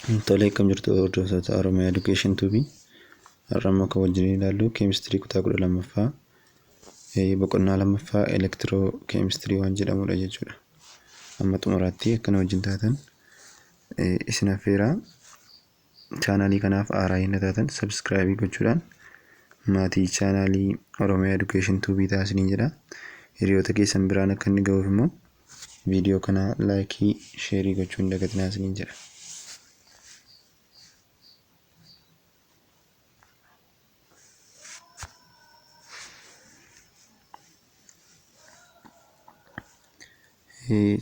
Tolee, akkam jirtu hordoftoota Oromiyaa Education Tuubii. Har'a immoo kan wajjin ilaallu keemistirii kutaa 12ffaa boqonnaa 2ffaa elektiroo keemistirii waan jedhamudha jechuudha. Amma xumuraatti akkana wajjin taatan isin affeeraa. Chaanaalii kanaaf haaraa hin taatan sabskraayibii gochuudhaan maatii chaanaalii Oromiyaa Education Tuubii taasisanii jedha. Hiriyoota keessan biraan akka inni ga'uuf immoo viidiyoo kana laayikii sheerii gochuu hin dagatinaa isiniin jedha.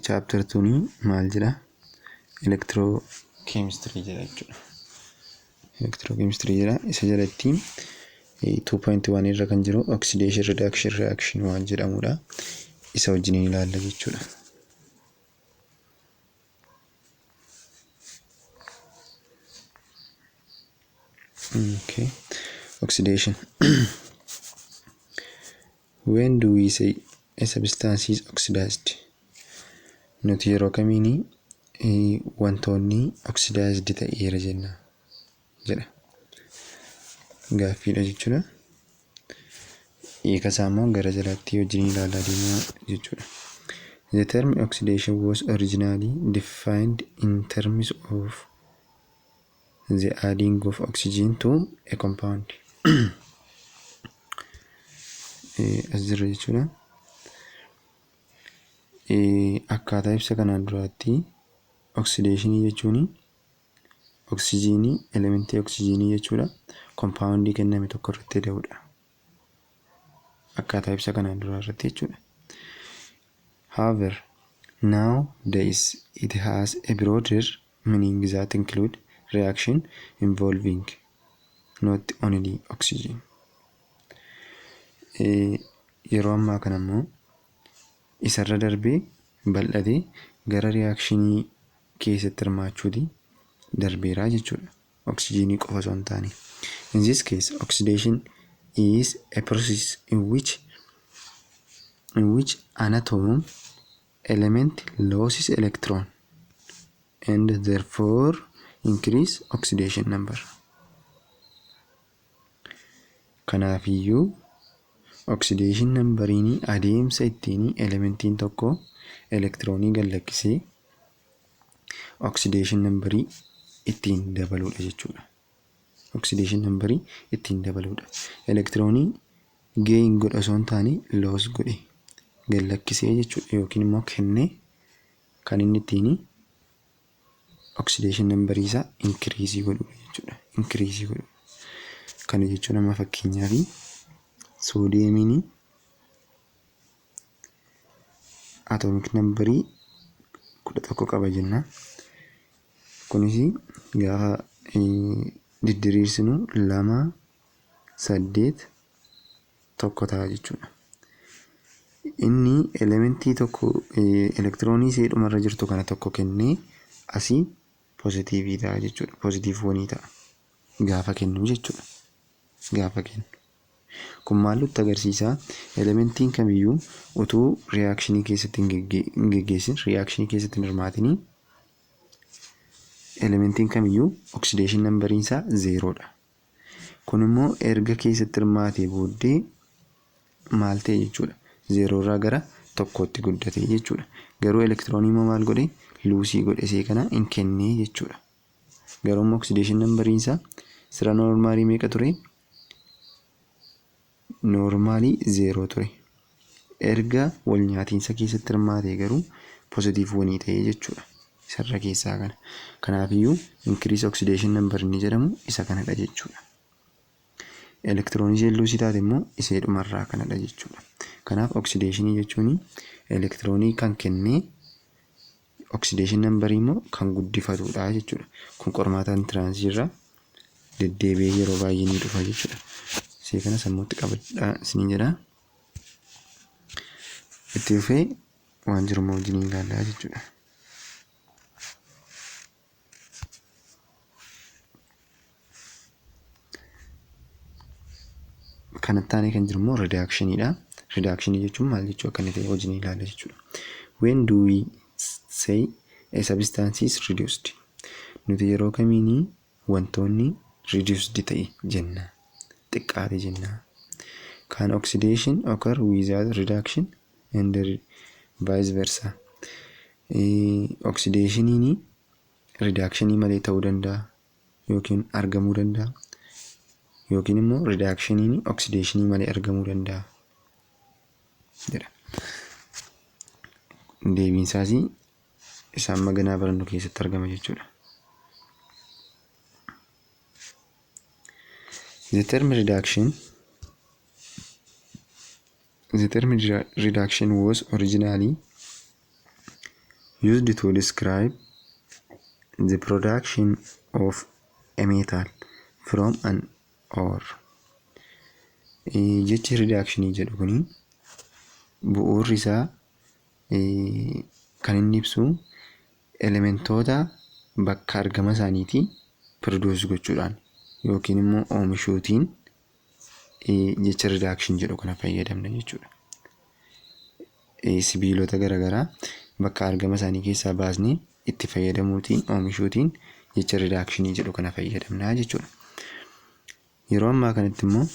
Chapter 2 maal jedha? Electro chemistry jedha jechuudha. Electro chemistry jedha. Isa jalatti 2.1 irra kan jiru oxidation reduction reaction waan jedhamudha. Isa wajjin ilaalla jechuudha. Okay. Oxidation. When do we say a substance is oxidized? Nuti yeroo kamiini wantoonni oxidized ta'eera jenna jedha. Gaaffiidha jechuudha. Hiika isaa immoo gara jalaatti wajjin ilaalaa deemaa jechuudha. The term oxidation was originally defined in terms of the adding of oxygen to a compound. As jirra jechuudha. Akkaataa ibsa kanaan duraatti oxidation jechuun oksijiinii elementii oksijiinii jechuudha compoundii kenname tokko irratti da'uudha. Akkaataa ibsa kanaan duraa irratti jechuudha. However, nowadays it has a broader meaning that include reaction involving not only oxygen. Yeroo ammaa kana immoo isarra darbee bal'atee gara reakshinii keessatti hirmaachuuti darbeeraa jechuudha. Oksijiinii qofa osoo hin taane. In this case, oxidation is a process in which an atom element loses electron and therefore increase oxidation number. Kanaafiyyuu oxidation numberiin adeemsa ittiin elementiin tokko elektiroonii gallakkisee oxidation numberii ittiin dabaluudha jechuudha. Oxidation numberii ittiin dabaluudha. Elektiroonii gain godha osoo hin taane loss godhe gallakkisee jechuudha yookiin immoo kennee kan inni ittiin oxidation numberii isaa increase godhuudha jechuudha. Increase godhu. Kana jechuun amma fakkeenyaaf soodiyemiin atomic numberii 11 qaba jenna. Kunis gaafa diddiriirsinu 2 8 tokko ta'a jechuudha. Inni elementii tokko elektiroonii seedhumarra jirtu kana tokko kennee asii pozitiivii ta'a jechuudha. Pozitiif wanii ta'a gaafa kennu jechuudha. Gaafa kennu. Kun maal nutti agarsiisa? Elementiin kamiyyuu utuu reakshinii keessatti hin geggeessin, reakshinii keessatti hin hirmaatin, elementiin kamiyyuu oxidation numberiin isaa 0dha. Kun immoo erga keessatti hirmaatee booddee maal ta'e jechuudha? 0 irraa gara 1tti guddate jechuudha. Garuu elektiroonii immoo maal godhe? Luusii godhe isee kana hin kennee jechuudha. Garuu immoo oxidation numberiin isaa sira noormaalii meeqa ture? Normaalii 0 ture. Erga wal nyaatiinsa keessatti hirmaatee garuu pozitiif wanii ta'ee jechuudha. Isarra keessaa kana. Kanaafiyyuu increase oxidation number inni jedhamu isa kanadha jechuudha. Elektiroonii luusii taate immoo iseedhumarraa kanadha jechuudha. Kanaaf oxidationii jechuun elektiroonii kan kennee oxidation number immoo kan guddifatudha jechuudha. Kun qormaataan tiraansiirra deddeebi'ee yeroo baay'ee ni dhufa jechuudha. Isee kana sammuutti qabadhaa isiniin jedha. Itti dhufee waan jiru immoo wajjin ilaallaa jechuudha. Kanatti aanee kan jiru immoo redaakshiniidha. Redakshinii jechuun maal jechuu akka inni ta'e wajjin ilaalla jechuudha. When do we say a substance is reduced? nuti yeroo kamiinii wantoonni reduced ta'e jenna, xiqqaate jenna. Can oxidation occur without reduction and vice versa? Oxidationiin reductionii malee ta'uu danda'a yookiin argamuu danda'a, yookiin immoo reductioniin oxidationii malee argamuu danda'a jedha. Deebiin isaas isaan maganaa barannu keessatti argama jechuudha. The term reduction was originally used to describe the production of a metal from an ore. Jechi reductionii jedhu kuni bu'uurri isaa kan inni ibsu elementoota bakka argama isaaniitii produce gochuudhaan yookiin immoo oomishuutiin jecha reduction jedhu kana fayyadamna jechuudha. Sibiilota garaagaraa bakka argama isaanii keessaa baasnee itti fayyadamuutiin oomishuutiin jecha reductionii jedhu kana fayyadamna jechuudha. Yeroo ammaa kanatti immoo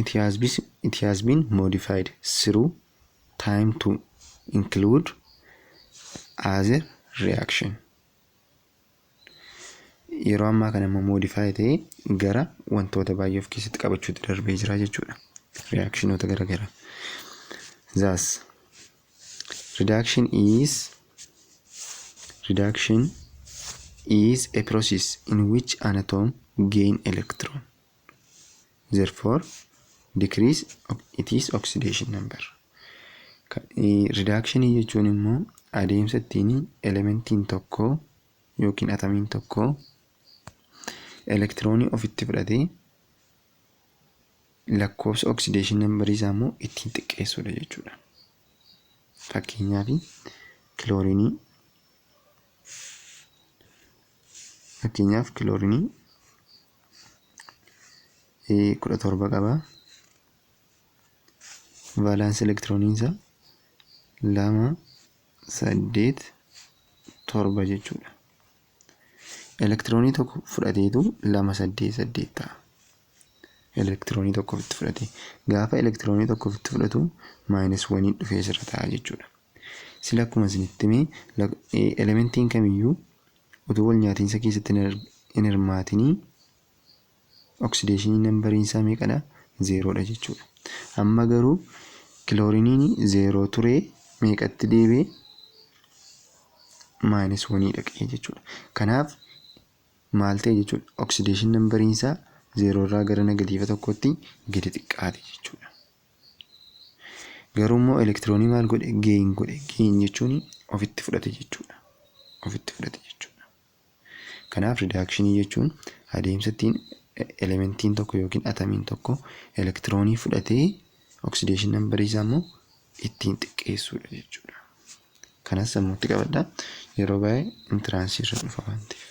it has been modified through time to include as a reaction. Yeroo ammaa kana immoo modify ta'ee gara wantoota baay'ee of keessatti qabachuutti darbee jira jechuudha. Reactionoota garaagaraa. Thus, reduction is a process in which an atom gain electron, therefore decrease its oxidation number. Reduction jechuun immoo adeemsa ittiin elementiin tokko yookiin atomiin tokko elektiroonii ofitti fudhatee lakkoofsa oxidation number isaa immoo ittiin xiqqeessudha jechuudha. Fakkeenyaaf kiloorinii 17 qaba. Valence elektirooniin isaa 2, 8, 7 jechuudha. Elektiroonii tokko fudhateetu 2, 8, 8 ta'a. Elektiroonii tokko ofitti fudhate. Gaafa elektiroonii tokko ofitti fudhatu -1 dhufee sirra ta'a jechuudha. Sila akkuma isinitti himee elementiin kamiyyuu utuu wal nyaatiinsa keessatti hin hirmaatinii oxidation numberiin isaa meeqadha? 0dha jechuudha. Amma garuu kilooriniin 0 turee meeqatti deebi'ee -1 dhaqee jechuudha. Kanaaf maal ta'e jechuudha? Oxidation numberiin isaa 0 irraa gara negatiiva tokkotti gadi xiqqaate jechuudha. Garuu immoo elektiroonii maal godhe? Gain godhe. Gain jechuun ofitti fudhate jechuudha. Kanaaf reductionii jechuun adeemsa ittiin elementiin tokko yookiin atomiin tokko elektiroonii fudhatee oxidation number isaa immoo ittiin xiqqeessuudha jechuudha. Kanas sammuutti qabadhaa. Yeroo baay'ee intiraansii irra dhufa waan ta'eef.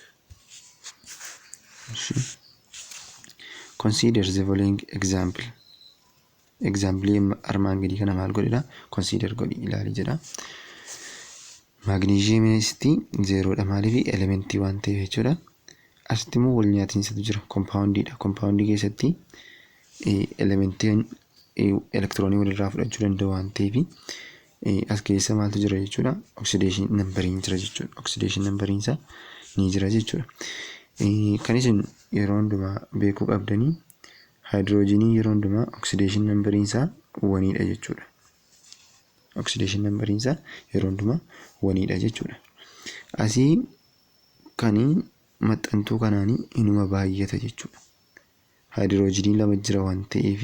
Consider the following example. Example armaan gadii kana maal godhedha? Consider godhi ilaali jedha. Magnesiumii 0dha. Maaliif? Elementii waan ta'eef jechuudha. Asitti immoo wal nyaatiinsatu jira. Compoundidha. Compoundii keessatti elementiin elektiroonii walirraa fudhachuu danda'u waan ta'eef as keessa maaltu jira jechuudha? Oxidation numberiin jira jechuudha. Oxidation numberiin isaa ni jira jechuudha. Kan isin yeroo hundumaa beekuu qabdanii hydrogenii yeroo hundumaa oxidation numberiin isaa 1dha jechuudha. Oxidation numberiin isaa yeroo hundumaa 1dha jechuudha. Asii kan maxxantuu kanaanii inuma baay'ata jechuudha. Hydrogenii 2 jira waan ta'eef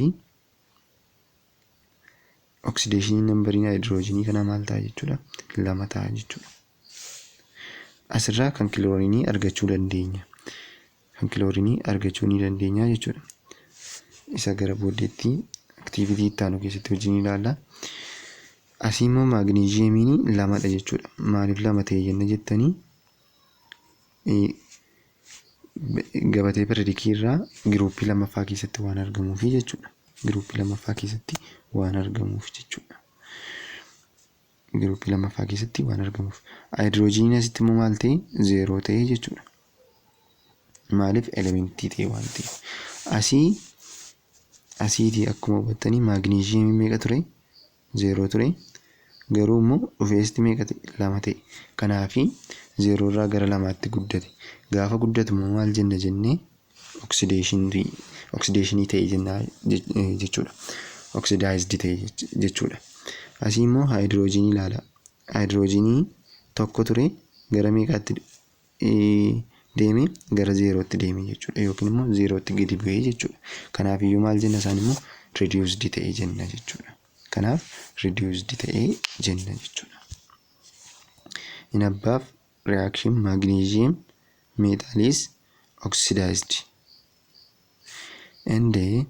oxidation numberiin hydrogenii kana maal ta'a jechuudha? 2 ta'a jechuudha. Asirraa kan kiloorinii argachuu dandeenya. Jechuudha. Isa gara booddeetti aktivitii itti aanu keessatti wajjin ilaalla. Asii immoo maagneeziyamiin 2dha jechuudha. Maaliif 2 ta'e jenna jettanii gabatee periodikii irraa giruuppii 2ffaa keessatti waan argamuufi jechuudha. Giruuppii lammaffaa keessatti waan argamuuf. Haayidroojiniin asitti immoo maal ta'e? 0 ta'e jechuudha. Maaliif? Elementii ta'e waan ta'eef. Asiitii akkuma hubattanii maagneeziyeemiin meeqa ture? 0 ture. Garuu immoo dhufeesti meeqa ta'e? 2 ta'e. Kanaafi 0 irraa gara 2tti guddate. Gaafa guddatu immoo maal jenna jennee? Oksideeshinii ta'e jenna jechuudha. Oksidaayizdi ta'e jechuudha. Asii immoo haayidroojinii ilaala. Haayidroojinii tokko ture gara meeqaatti deeme? Gara 0tti deeme jechuudha. Yookiin immoo 0tti gadi bu'ee jechuudha. Kanaafiyyuu maal jenna isaan immoo? Reduced ta'e jenna jechuudha. Kanaaf reduced ta'e jenna jechuudha. In above reaction magnesium metal is oxidized and the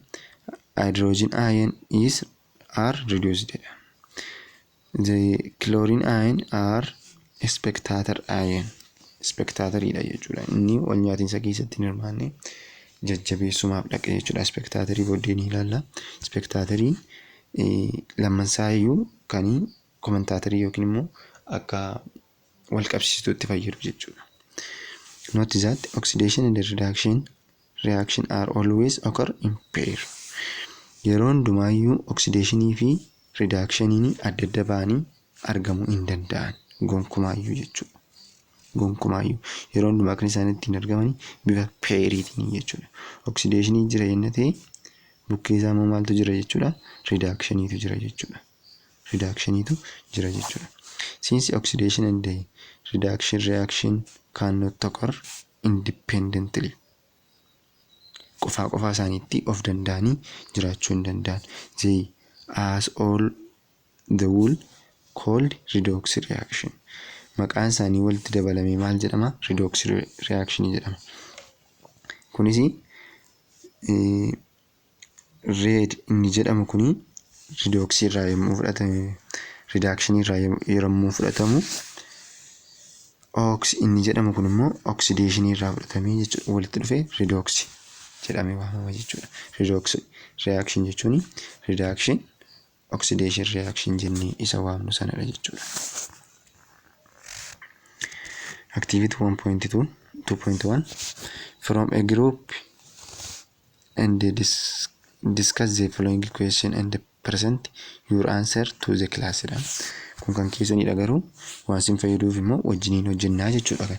hydrogen ion are reduced. The chlorine ion are spectator ion. Spectatoriidha jechuudha. Inni wal nyaatiinsa keessatti hin hirmaanne jajjabeessumaaf dhaqe jechuudha. Spectatorii booddee ni ilaalla. Spectatorii lammansaayyuu kan commentaatorii yookiin immoo akka wal qabsiistuutti fayyadu jechuudha. Note that oxidation and reaction are always occur in pair. Yeroo hundumaayyuu oksideeshinii fi ridaakshiniin adda adda ba'anii argamuu hin danda'an gonkumaayyuu jechuudha. Gonkumaayyuu yeroo hundumaa kan isaan ittiin argamanii bifa peeriitiin jechuudha. Oksideeshinii jira yenna ta'e bukkee isaa immoo maaltu jira jechuudha? Ridaakshiniitu jira jechuudha. Ridaakshiniitu jira jechuudha. Since oxidation and reaction cannot occur independently. Qofaa isaaniitti of danda'anii jiraachuu hin danda'an. They as all the wool called redox reaction. Maqaan isaanii walitti dabalamee maal jedhama? Redox reaction jedhama. Kunis red inni jedhamu kuni redox irraa yommuu fudhatame, redaction irraa yommuu fudhatamu, ox inni jedhamu kun immoo oxidation irraa fudhatamee jechuudha. Walitti dhufee redox jedhamee waamama jechuudha. Redox reaction jechuun redaction oxidation reaction jennee isa waamnu sanadha jechuudha. Activity 1.2 2.1 from a group and discuss the following question and present your answer to the class. Kun kan keessanidha garuu waan sin fayyaduuf immoo wajjiniin hojjennaa jechuudha.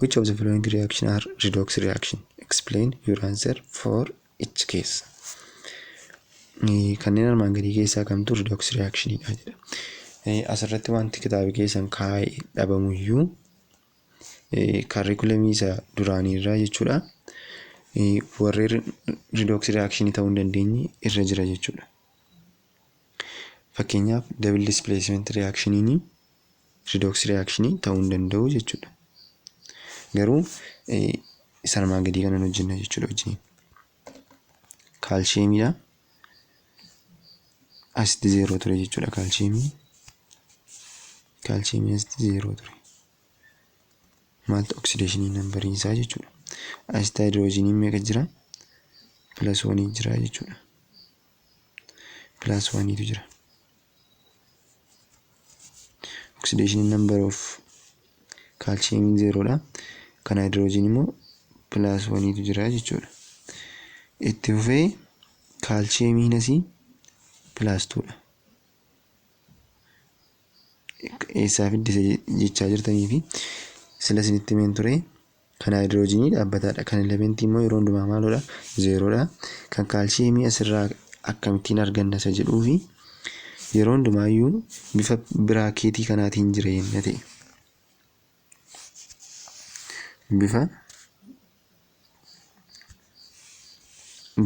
Which of the following reaction are redox reaction? Explain your answer for each case. Kanneen armaan gadii keessaa kamtu redox reactionidha jedha. Asirratti wanti kitaaba keessan kaa'ee dhabamuyyuu kaarikulamii isa duraaniirraa jechuudha. Warreen redox reaction ta'uu hin dandeenye irra jira jechuudha. Fakkeenyaaf double displacement reactioniin redox reaction ta'uu hin danda'u jechuudha. Garuu isa armaan gadii kanan hojjenna jechuudha wajjin. Kaalshiyeemiidha. Asitti 0 ture jechuudha kaalshiyeemii. Kaalshiyeemii asitti 0 ture. Maaltu oksideeshinii nambariin isaa jechuudha. Asitti haayidroojiniin meeqa jira? +1 jira jechuudha. +1 tu jira. Oxidation number of calcium 0 dha. Kan hydrogen immoo +1 tu jira jechuudha. Itti fufee calcium asii +2 dha. Eessaa fiddisa jechaa jirtanii fi sila isinitti himeen ture. Kan hydrogenii dhaabbataadha. Kan elementii immoo yeroo hundumaa maalodha? 0 dha. Kan calcium asirraa akkamittiin arganna isa jedhuu fi yeroo hundumaayyuu bifa biraakeetii kanaatiin jira yenna ta'e.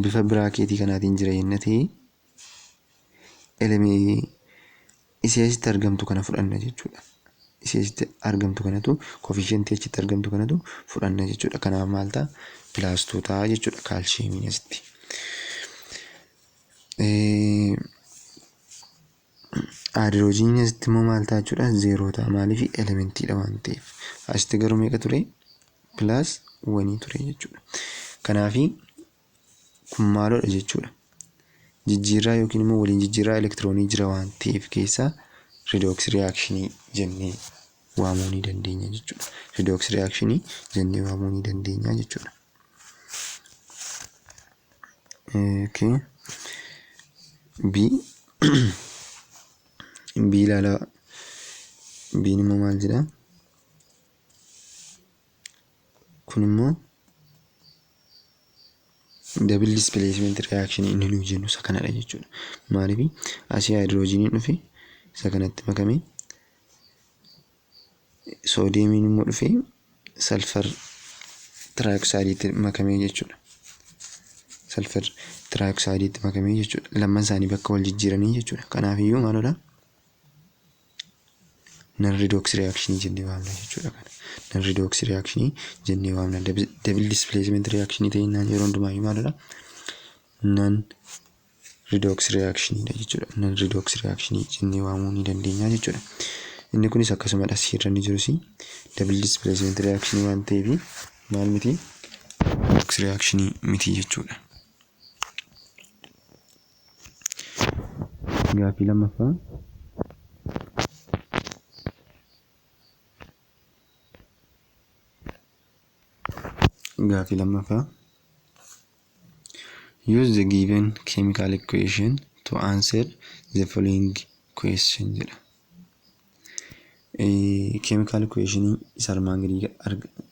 Bifa biraakeetii kanaatiin jira yenna ta'e isii asitti argamtu kana fudhanna jechuudha. Isii asitti argamtu kanatu koefficientii achitti argamtu kanatu fudhanna jechuudha. Kanaaf maal ta'a? +2 ta'a jechuudha kaalshiyeemiin asitti. Haayidroojiniin asitti immoo maal ta'a jechuudha? 0 ta'a. Maaliif? Elementiidha waan ta'eef. Asitti garuu meeqa ture? +1 ture jechuudha. Kanaafi kun maalodha jechuudha? Jijjiirraa yookiin immoo waliin jijjiirraa elektiroonii jira waan ta'eef keessaa redox reaction jennee waamuu ni dandeenya jechuudha. Redox reaction jennee waamuu ni dandeenya jechuudha. Okay. B ilaala. B immoo maal jedha? kun immoo double displacement reaction inni nuyi jennu isa kanadha jechuudha. Maaliif asii hydrogeniin dhufe isa kanatti makame, soodiyemiin immoo dhufe sulfur trioxideetti makame jechuudha. Sulfur trioxideetti makame jechuudha. Lamman isaanii bakka wal jijjiiranii jechuudha. Kanaafiyyuu maalodha? Non redox reaction jennee waamna jechuudha kana. Non redox reaction jennee waamna. Double displacement reaction ta'inaan yeroo hundumaayyuu maalodha? Non redox reaction dha jechuudha. Non redox reaction jennee waamuu ni dandeenya jechuudha. Inni kunis akkasumadha asirra ni jirus double displacement reaction waan ta'eef maal miti? Redox reaction miti jechuudha. Gaaffii lammaffaa. Use the given chemical equation to answer the following question jedha. Chemical equation isa armaan gadii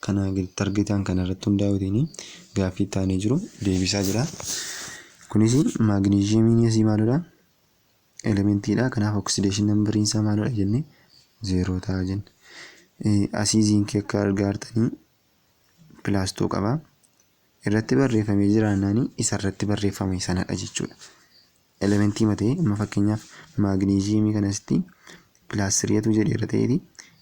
kana gaditti argitan kana irratti hundaa'uutiin gaaffii taanee jiru deebisaa jira. Kunis magnesium asii maalodha? Elementiidha. Kanaaf oxidation number isaa maalodha jenne 0 ta'a jenne. Asii zinc akka argaartanii +2 qaba. Irratti barreeffamee jiraannaani isa irratti barreeffame sanadha jechuudha. Elementii matee amma fakkeenyaaf magnesium kanasti +3tu jedhee irra ta'eeti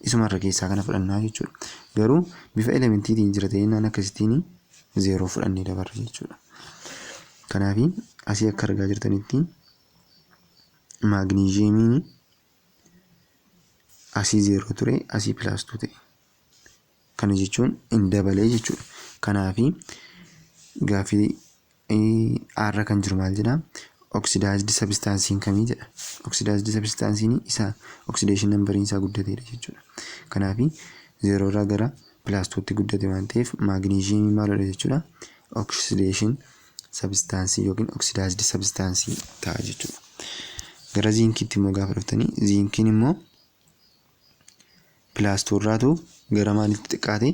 isuma irra keessaa kana fudhannaa jechuudha. Garuu bifa elementiitiin jira ta'ennaan akkasittiin 0 fudhannee dabarra jechuudha. Kanaaf asii akka argaa jirtanitti magnesium asii 0 ture asii +2 ta'e. Kana jechuun hin dabalee jechuudha. Kanaaf gaaffii aarra kan jiru maal jedha? Oxidized substance kamii jedha. Oxidized substance isa oxidation number isaa guddateedha jechuudha. Kanaaf 0 irraa gara +2tti guddate waan ta'eef magnesium maalodha jechuudha? Oxidation substance yookiin oxidized substance ta'a jechuudha. Gara zinkiitti immoo gaafa dhuftanii zinkiin immoo +2 irraatu gara maalitti xiqqaate?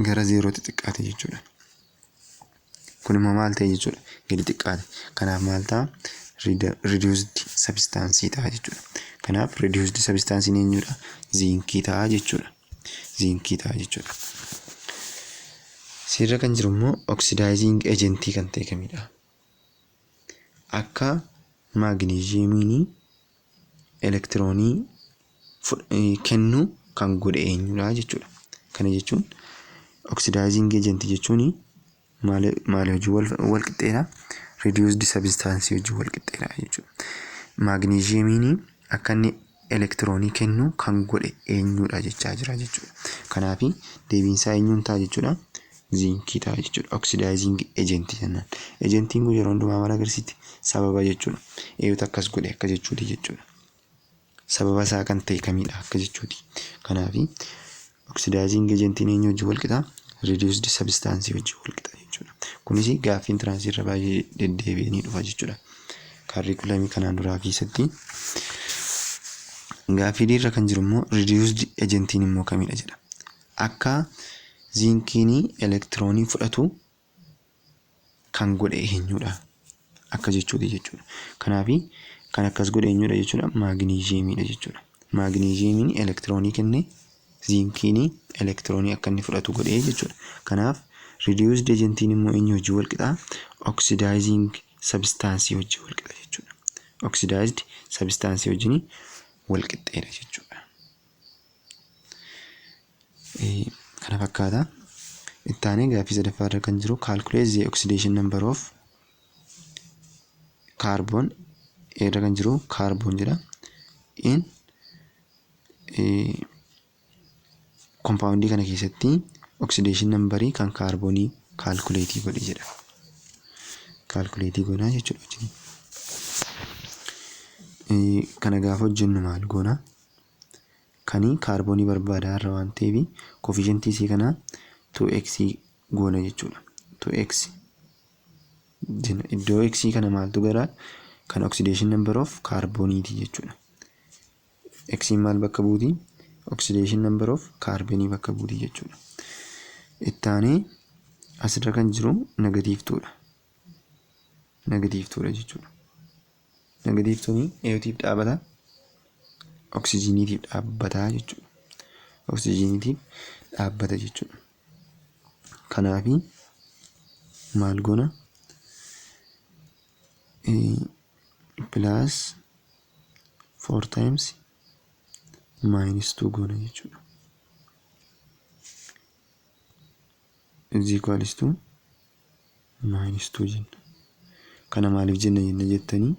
Gara 0tti xiqqaate jechuudha. Kun immoo maal ta'e jechuudha? Gadi xiqqaate. Kanaaf maal ta'a? Reduced substance ta'a jechuudha. Kanaaf reduced substance eenyudha? Zinkii ta'a jechuudha. Zinkii ta'a jechuudha. Sirra kan jiru immoo oxidizing agent kan ta'e kamidha? Akka magnesiumiin elektiroonii kennu kan godhe eenyudha jechuudha. Kana jechuun oxidizing agent jechuun maal hojii wal qixxeedha? Reduced substance hojii wal qixxeedha jechuudha. Magnesiumiin akka inni elektiroonii kennu kan godhe eenyudha jechaa jira jechuudha. Kanaaf deebiinsaa eenyuun ta'a jechuudha? Zinkii ta'a jechuudha. Oxidizing agent jennaan. Agentiin kun yeroo hundumaa maal agarsiisa? Sababa jechuudha. Eeyyuutu akkas godhe akka jechuudha jechuudha. Sababa isaa kan ta'e kamidha akka jechuuti. Kanaaf oxidizing agentiin eenyu hojii wal qixa? Reduced substance hojii wal qixa jechuudha. Kunis gaaffiin tiransii irra baay'ee deddeebi'anii dhufa jechuudha. Kaarikulamii kanaan duraa keessatti gaaffii dhiirra kan jiru immoo reduced agentiin immoo kamidha jedha. Akka zinkiin elektiroonii fudhatu kan godhe eenyudha akka jechuuti jechuudha. Kanaaf kan akkas godhe eenyudha jechuudha? Magnesiumidha jechuudha. Magnesiumiin elektiroonii kenne zinkiin elektiroonii akka inni fudhatu godhe jechuudha. Kanaaf reduced agentiin immoo eenyu hojii wal qixa? Oxidizing substance hojii wal qixa jechuudha. Oxidized substance wajjin wal qixxeedha jechuudha. Kana fakkaata. Itti aanee gaaffii sadaffaa irra kan jiru calculate the oxidation number of carbon irra kan jiru carbon jedha. In compoundii kana keessatti oxidation number kan carbonii calculate godhi jedha. Calculate godhaa jechuudha. kana gaafa hojjennu maal goona? Kani kaarboonii barbaadaa irra waan ta'eef koefficientii isii kana 2x goona jechuudha. 2x iddoo x kana maaltu gara kan oxidation number of kaarbooniiti jechuudha. X maal bakka buuti? Oxidation number of kaarboonii bakka buuti jechuudha. Ittaanee asirra kan jiru negatiivtuudha. Negatiivtuudha jechuudha. Negatiivtuun eeyyotiif dhaabata? Oksijiiniitiif dhaabbata jechuudha. Oksijiiniitiif dhaabbata jechuudha. Kanaafi maal goona? Plus 4 times minus 2 goona jechuudha. Is equals to minus 2 jenna. Kana maaliif jenna jettanii?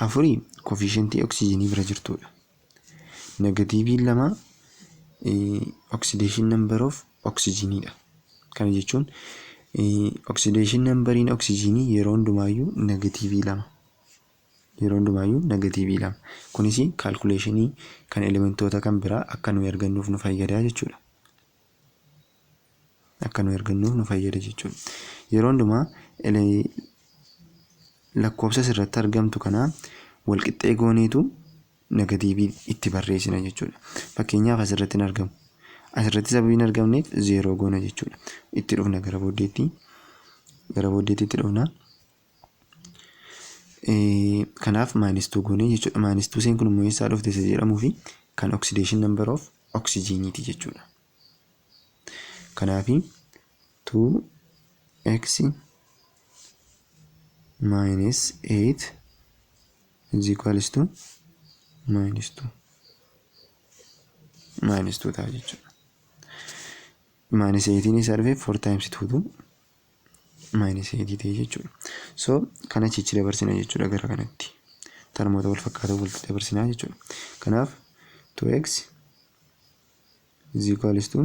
Afurii koefficientii oksijiinii bira jirtudha. Negatiiviin 2 oxidation number of oksijiiniidha. Kana jechuun oxidation numberiin oksijiinii yeroo hundumaayyuu negatiivii 2. Yeroo hundumaayyuu negatiivii 2. Kunis calculationii kan elementoota kan biraa akka nuyi argannuuf nu fayyada jechuudha. Akka nuyi argannuuf nu fayyada jechuudha. Yeroo hundumaa lakkoofsa asirratti argamtu kana wal qixxee gooneetu negatiivii itti barreessina jechuudha. Fakkeenyaaf asirratti hin argamu. Asirratti sababii hin argamneef 0 goona jechuudha. Itti dhufna gara booddeetti. Gara booddeetti itti dhufna. Kanaaf minus 2 goone jechuudha. Minus 2 seen kun immoo eessaa dhufte isa jedhamuu fi kan oxidation number of oksijiiniiti jechuudha. Kanaafi 2x minus 8 is equals to minus 2. Minus 2 ta'a jechuudha. Minus 8 isaa dhufee 4 times 2 minus 8 ta'e jechuudha. So kana cichi dabarsina jechuudha gara kanatti. Termoota wal fakkaatoo walitti dabarsinaa jechuudha. Kanaaf 2x is equals to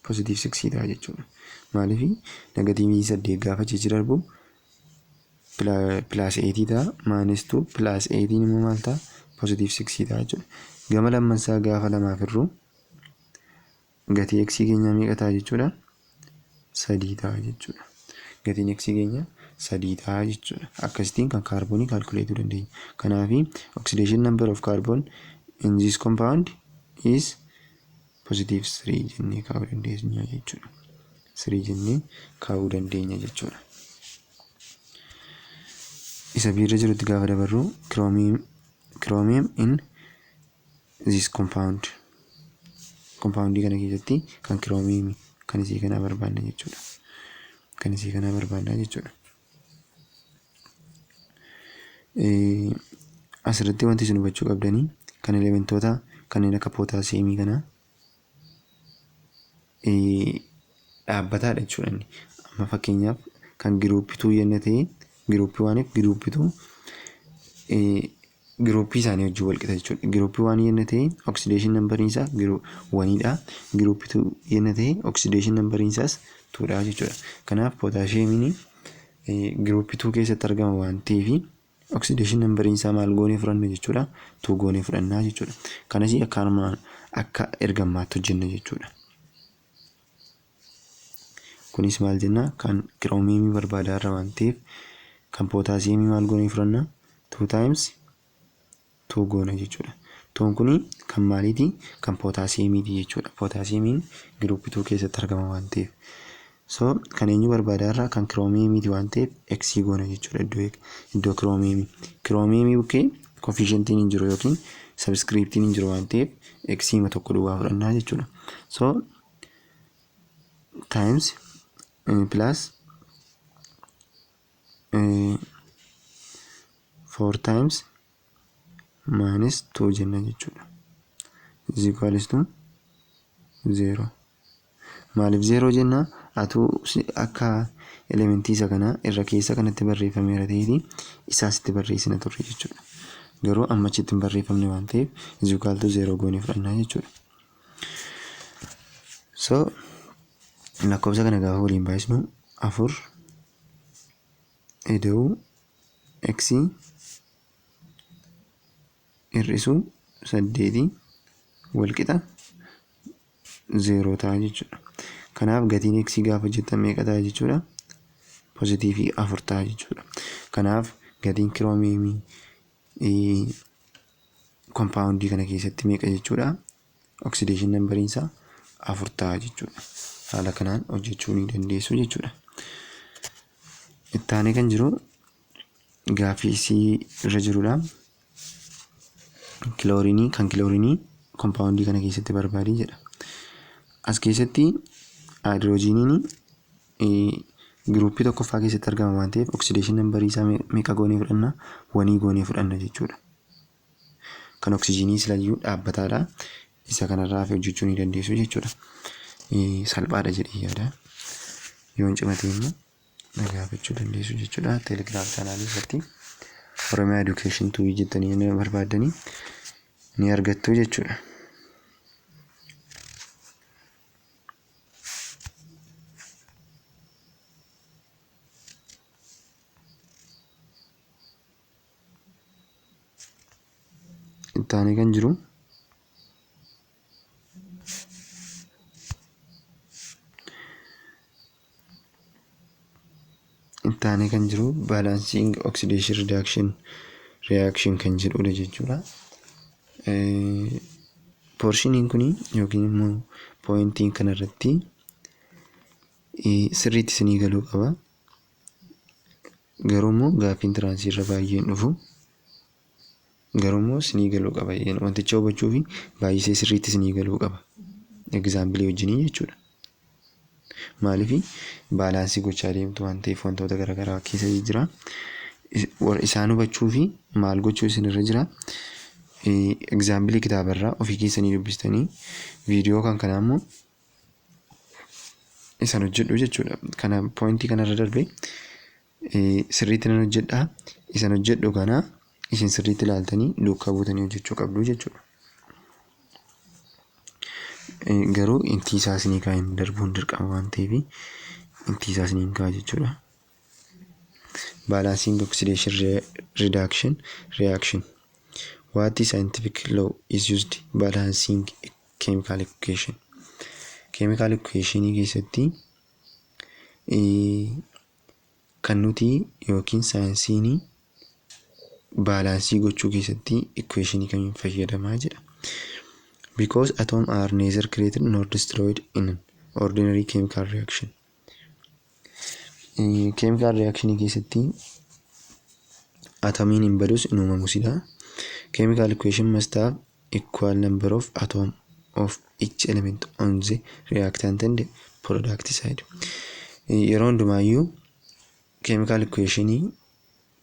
positive 6 ta'a jechuudha. Maaliif negatiivii 8 gaafa cichi darbu plus 8 ta'a, minus 2 plus 8 immoo maal ta'a? Positive 6 ta'a jechuudha. Gama lammansaa gaafa lamaaf irru gatii x keenya meeqa ta'a jechuudha? 3 ta'a jechuudha. Gatiin x keenya 3 ta'a jechuudha. Akkasitiin kan kaarboonii calculate dandeenya. Kanaafi oxidation number of carbon in this compound is positive 3 jennee kaa'uu dandeenya jechuudha. 3 jennee kaa'uu dandeenya jechuudha. Isa biirra jirutti gaafa dabarru chromium in this compound. Compoundii kana keessatti kan chromium kan isii kana barbaanna jechuudha. Kan isii kana barbaanna jechuudha. Asirratti wanti isin hubachuu qabdanii kan elementoota kanneen akka pootaasiyeemii kana dhaabbataadha jechuudha. Amma fakkeenyaaf kan giruuppii 2 yenna ta'e giruuppii 1 fi giruuppii 2 giruuppii isaanii wajjin wal qixa jechuudha. Giruuppii 1 yenna ta'e oxidation numberiin isaa 1dha. Giruuppii 2 yenna ta'e oxidation numberiin isaas 2dha jechuudha. Kanaaf pootaasiyeemiin giruuppii 2 keessatti argama waan ta'eef oxidation numberiin isaa maal goonee fudhanna jechuudha? 2 goonee fudhannaa jechuudha. Kanas akka ergammaatti hojjenna jechuudha. Kunis maal jenna? Kan chromium barbaadaa irra waan ta'eef kan pootaasiyeemii maal goonee fudhanna? 2 times 2 goona jechuudha. 2 kuni kan maaliiti? Kan pootaasiyeemiiti jechuudha. Pootaasiyeemiin giruuppii 2 keessatti argama waan ta'eef. So kan eenyu barbaadaa irraa kan chromiumiti waan ta'eef x goona jechuudha iddoo chromium. Chromium bukkee coefficientiin hin jiru yookiin subscriptiin hin jiru waan ta'eef x ma tokko duwwaa fudhannaa jechuudha. So times plus 4 times minus 2 jenna jechuudha. Is equals to 0. Maaliif 0 jenna? Atuu akka elementii isa kana irra keessa kanatti barreeffameera ta'eeti isaasitti barreessina turre jechuudha. Garuu amma achitti hin barreeffamne waan ta'eef is equal to 0 goonee fudhannaa jechuudha. So lakkoofsa kana gaafa waliin baay'isnu 4 ida'uu x hir'isuu 8 wal qixa 0 ta'a jechuudha. Kanaaf gatiin x gaafa hojjetan meeqa ta'a jechuudha? Pozitiivii 4 ta'a jechuudha. Kanaaf gatiin kiroomiyeemii kompaawundii kana keessatti meeqa jechuudha? Oksideeshin nambariin isaa 4 ta'a jechuudha. Haala kanaan hojjechuu ni dandeessu jechuudha. Itti aanee kan jiru gaaffii isii irra jirudha. Kiloorinii kompaawundii kana keessatti barbaadii jedha. As keessatti haayidroojiniin giruuppii tokkoffaa keessatti argama waan ta'eef oksideeshin nambarii isaa meeqa goonee fudhanna? 1 goonee fudhanna jechuudha. Kan oksijiinii silayyuu dhaabbataadha. Isa kanarraa hojjechuu ni dandeessu jechuudha. Salphaadha jedhee yaada. Yoo hin cimatee immoo gaafachuu dandeessu jechuudha. Teelegiraam chaanaalii irratti Oromiyaa Education 2 jettanii barbaaddanii ni argattu jechuudha. Itti aanee kan jiru balancing oxidation reaction kan jedhudha jechuudha. Porshiniin kun yookiin immoo pooyintiin kanarratti sirriitti isinii galuu qaba. Garuu immoo gaaffiin tiraansii irra baay'een dhufu. Garuu immoo isinii galuu qaba. Wanticha hubachuu fi baay'isee sirriitti isinii galuu qaba. Egzaampilii wajjinii jechuudha. Maaliif baalaansii gochaa deemtu waan ta'eef wantoota garaagaraa keessa jira. Isaan hubachuu fi maal gochuu isinirra jira. Egzaampilii kitaabarraa ofii keessanii dubbistanii viidiyoo kanaa immoo isaan hojjedhu jechuudha. Kana pooyintii kanarra darbee sirriitti nan hojjedhaa. Isaan hojjedhu kana isin sirriitti ilaaltanii duukaa buutanii hojjechuu qabdu jechuudha. Garuu intii isaa isinii kaa'in darbuun dirqama waan ta'eef intii isaa isinii kaa'a jechuudha. Balancing oxidation reaction. What scientific law is used balancing chemical equation? Chemical equation keessatti kan nuti yookiin saayinsiin baalaansii gochuu keessatti equation kamiin fayyadamaa jedha. Because atoms are neither created nor destroyed in an ordinary chemical reaction. Chemical reaction keessatti atomiin hin badus hin uumamusidha. Chemical equation must have equal number of atoms of each element on the reactant and product side. Yeroo hundumaayyuu chemical equation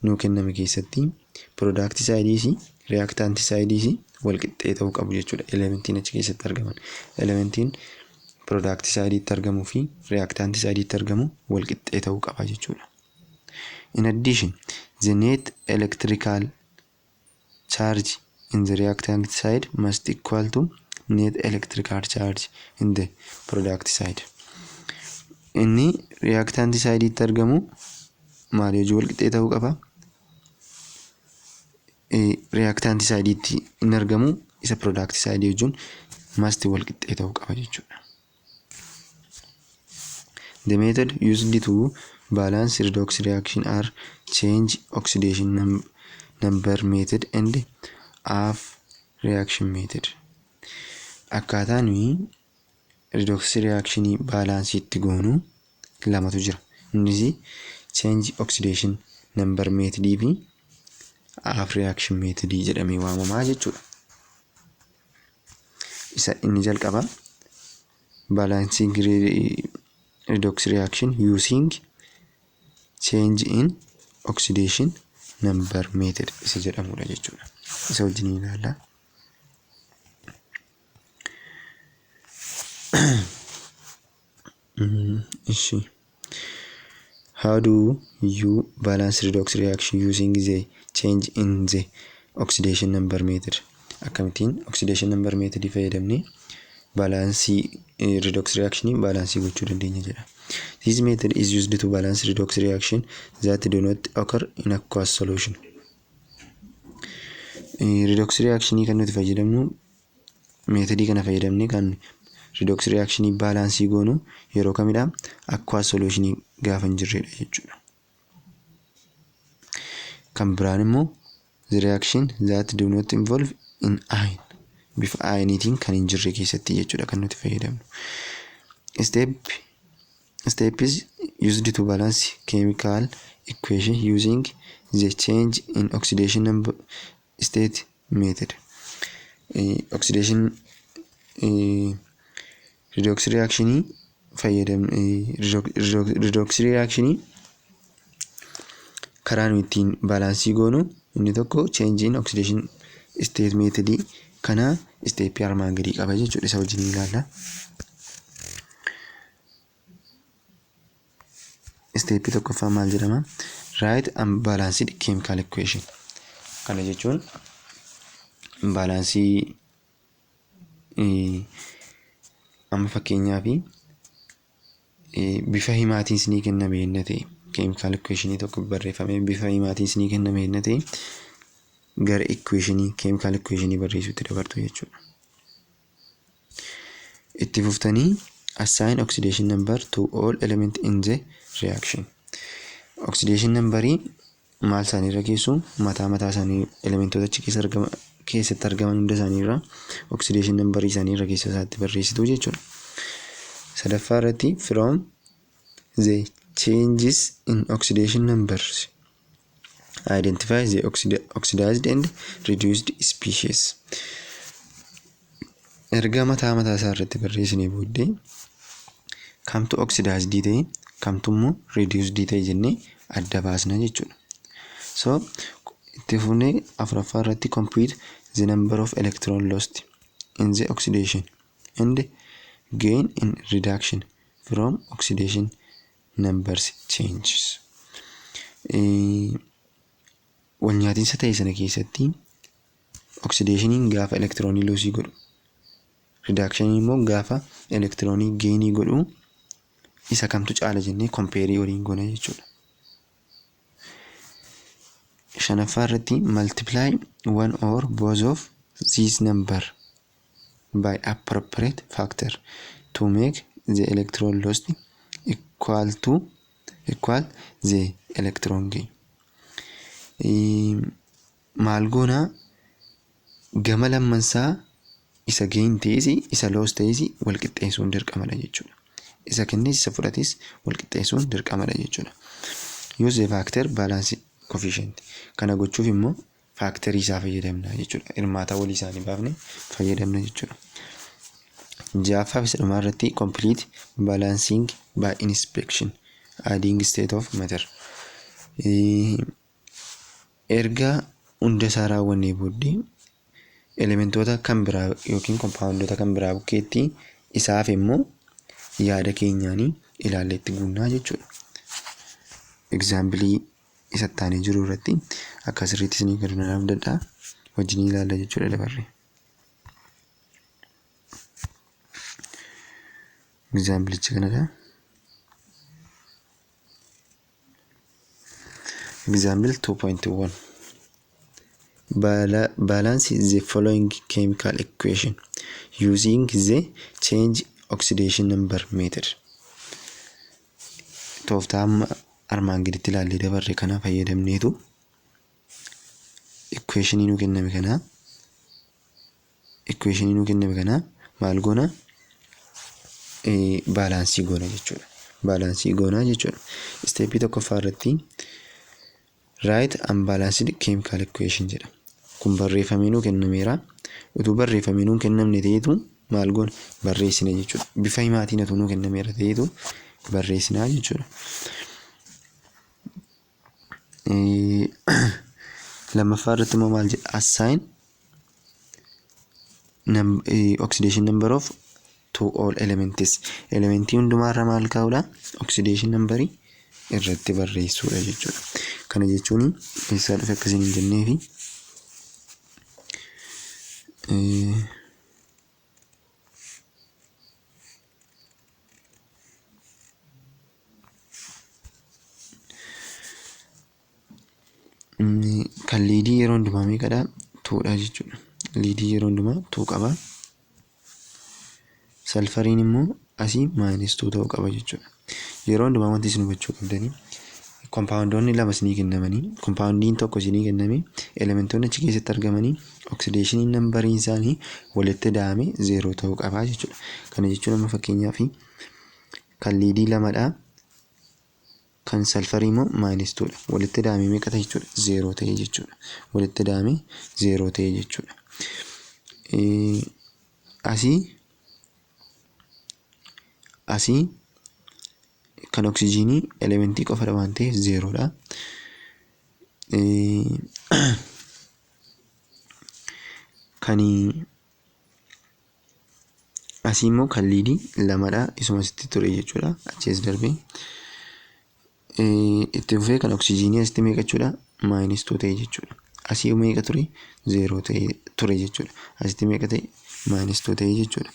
nuu kenname keessatti product sideis reactant sideis wal qixxee ta'uu qabu jechuudha. Elementiin achi keessatti argaman. Elementiin product sideetti argamuu fi reactant sideetti argamu wal qixxee ta'uu qaba jechuudha. In addition, the net electrical charge in the reactant side must equal to net electrical charge in the product side. Inni reactant sideetti argamu maal yoo wal qixxee ta'uu qaba? Reactant sideetti hin argamu isa product side wajjin must wal qixxee ta'uu qaba jechuudha. The method used to balance redox reaction are change oxidation number method and half reaction method. Akkaataan redox reaction balance itti goonu lamatu jira. Innis change oxidation number method fi half reaction method jedhamee waamamaa jechuudha. Isa inni jalqaba balancing redox reaction using change in oxidation number method isa jedhamudha jechuudha. Isa wajjin ilaalla. How do you balance redox reaction using the change in the oxidation number method? Akkamittiin oxidation number method fayyadamnee balansii redox reaction balansii gochuu dandeenya jedha. This method is used to balance redox reaction that do not occur in aqueous solution. redox reaction kan nuti fayyadamnu meetodii kana fayyadamnee kan redox reaction baalaansii goonu yeroo kamidha aqueous solution gaafa hin jirredha jechuudha. Kan biraan immoo the reaction that do not involve in iron bifa ionitiin kan hin jirre keessatti jechuudha kan nuti fayyadamnu. Step is used to balance chemical equation using the change in oxidation number state method. Oxidation redox reaction redox reaction karaa nuti ittiin baalaansii goonu inni tokko change in oxidation state method kana step armaan gadii qaba jechuudha. Isa wajjin ilaalla. Step tokkoffaa maal jedhama? Write unbalanced chemical equation. Kana jechuun baalaansii amma fakkeenyaaf bifa himaatiin isinii kenname hin ta'e chemical equation tokko barreeffamee bifa himaatiin isinii kenname hin ta'e gara equation chemical equation barreessuutti dabartu jechuudha. Itti fuftanii assign oxidation number to all elements in the reaction. Oxidation number maal isaaniirra keessu mataa isaanii elementoota achi keessatti argaman hunda isaaniirra oxidation number isaaniirra keessa isaatti barreessitu jechuudha. Sadaffaa irratti from the changes in oxidation numbers identify the oxidized and reduced species. Erga mataa isaa irratti barreessinee booddee kamtu oxidized ta'e kamtu immoo reduced ta'e jennee adda baasna jechuudha. So itti fufnee afuraffaa irratti compute the number of electron lost in the oxidation and gain in reduction from oxidation numbers changes. Wal nyaatiinsa ta'e sana keessatti oxidationiin gaafa electronii loosii godhu reductioniin immoo gaafa electronii gainii godhu isa kamtu caala jennee compare waliin goona jechuudha. Shanaffaa irratti multiply one or both of these number by appropriate factor to make the electron lost equal the electron gain. Maal goona gama lammansaa isa gain ta'es isa loss ta'es wal qixxeessuun dirqamadha jechuudha. Isa kennes isa fudhates wal qixxeessuun dirqamadha jechuudha. Use the factor balance coefficient. Kana gochuuf immoo factorii isaa fayyadamna jechuudha. Hirmaata walii isaanii baafne fayyadamna jechuudha. Ja'affaa fi sadhumaa irratti complete balancing by inspection adding state of matter. Erga hunda isaa raawwannee booddee elementoota kan biraa yookiin compoundoota kan biraa bukkeetti isaaf immoo yaada keenyaanii ilaallee itti guunnaa jechuudha. Example isa taanee jiru irratti akka sirriitti isinii gadi nanaaf dadhaa wajjin ilaalla jechuudha dabarre. Example kanadha. Example 2.1 balance the following chemical equation using the change oxidation number method. Tooftaa armaan gaditti ilaallee dabarre kana fayyadamneetu equationii nu kenname kana maal goona baalaansii goona jechuudha. Stepii tokkoffaa irratti write unbalanced chemical equation jedha. Kun barreeffamee nu kennameera. Utuu barreeffamee nu kennamne ta'etu maal goona barreessina jechuudha. Bifa himaatiin utuu nu kennameera ta'etu barreessinaa jechuudha. Lammaffaa irratti immoo maal jedha assign oxidation number of to all elements. Elementii hundumaarra maal kaa'uudha oxidation number irratti barreessuudha jechuudha. Kana jechuun eessaa dhufe akkasiin hin jenneefi kan liidii yeroo hundumaa meeqadha 2 tuudha jechuudha. Liidii yeroo hundumaa tuu qaba. Salfariin immoo asii -2 ta'uu qaba jechuudha. Yeroo hundumaa wanti isin hubachuu qabdanii kompaawundoonni lama isinii kennamanii kompaawundiin tokko isinii kennamee elementoonni achi keessatti argamanii oksideeshinii nambariin isaanii walitti daamee 0 ta'uu qaba jechuudha. Kana jechuun amma fakkeenyaaf kan liidii 2dha. Kan salfarii immoo -2dha. Walitti daamee meeqa ta'e jechuudha? 0 ta'e jechuudha. Walitti daamee 0 ta'e jechuudha. Asii kan oksijiinii elementii qofadha waan ta'eef 0dha. Kan asii immoo kan liidii 2dha. Isuma asitti ture jechuudha. Achi as darbee itti fufee kan oksijiinii asitti meeqa jechuudha? -2 ta'e jechuudha. Asii meeqa ture? 0 ta'e ture jechuudha. Asitti meeqa ta'e? -2 ta'e jechuudha.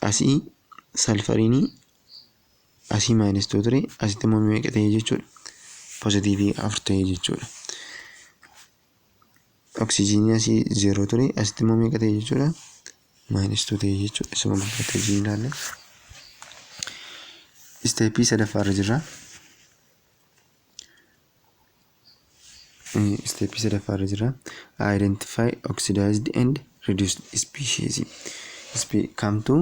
Asii salfariinii asii -2 ture. Asitti immoo meeqa ta'e jechuudha? Poozitiivii 4 ta'e jechuudha. Oksijiinii asii 0 ture. Asitti immoo meeqa ta'e jechuudha? -2 ta'e jechuudha. Isuma gubbaatti hojii ilaalla. Isteeppii sadaffaarra jirra. Identify oxidized and reduced species. Kamtu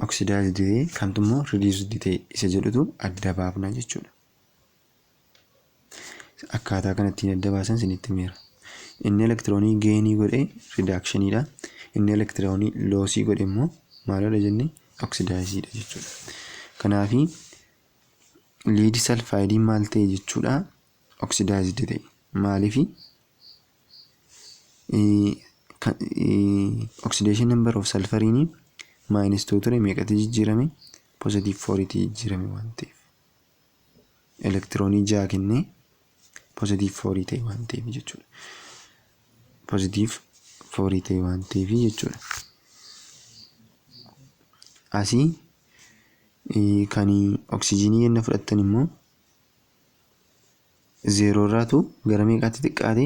oxidized ta'e kamtu immoo reduced ta'e isa jedhutu adda baafna jechuudha. Akkaataa kanatti adda baasan isinitti himeera. Inni elektiroonii geenii godhe reductionidha. Inni elektiroonii loosii godhe immoo maalidha jennee oxidizedha jechuudha. Kanaafi liid salfaayidiin maal ta'e jechuudha? Oxidized ta'e. Maaliifi oxidation number of sulfuriin -2 ture meeqatti jijjiirame? +4 tti jijjiirame waan ta'eef. Elektiroonii 6 kennee +4 ta'e waan ta'eef jechuudha. +4 ta'e waan ta'eef jechuudha. Asii kan oksijiinii yenna fudhattan immoo 0 irraatu gara meeqaatti xiqqaate?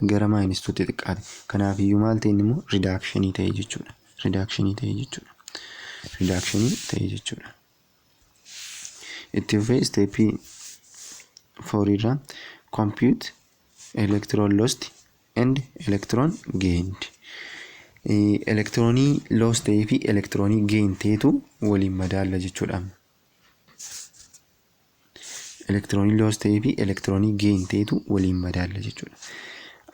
Gara -2 tti xiqqaate. Kanaafiyyuu maal ta'e inni immoo reductionii ta'e jechuudha. Itti fufee isteeppii 4 irraa compute electron lost and electron gained. Elektiroonii lost ta'ee fi elektiroonii gain ta'etu waliin madaalla jechuudha. Elektiroonii lost ta'ee fi elektiroonii gain ta'etu waliin madaalla jechuudha.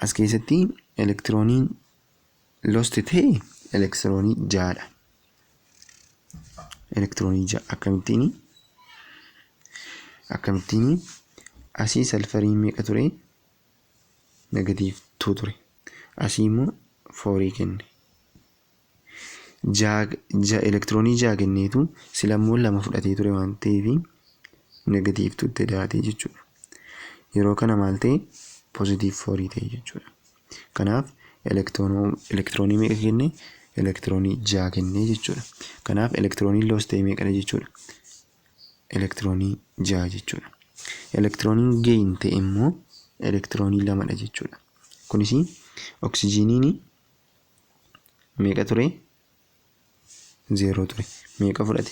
As keessatti elektirooniin lost ta'e elektiroonii 6dha. Elektiroonii 6 akkamittiin asii salfariin meeqa ture? -2 ture. Asii immoo 4 kenne. Elektiroonii 6 kenneetu silammoo 2 fudhatee ture waan ta'eef -2tti daatee jechuudha. Yeroo kana maal ta'e? +4 ta'e jechuudha. Kanaaf elektiroonii meeqa kenne? Elektiroonii 6 kennee jechuudha. Kanaaf elektiroonii lost ta'e meeqadha jechuudha? Elektiroonii 6 jechuudha. Elektirooniin gain ta'e immoo elektiroonii 2dha jechuudha. Kunis oksijiiniin meeqa ture? 0 ture. Meeqa fudhate?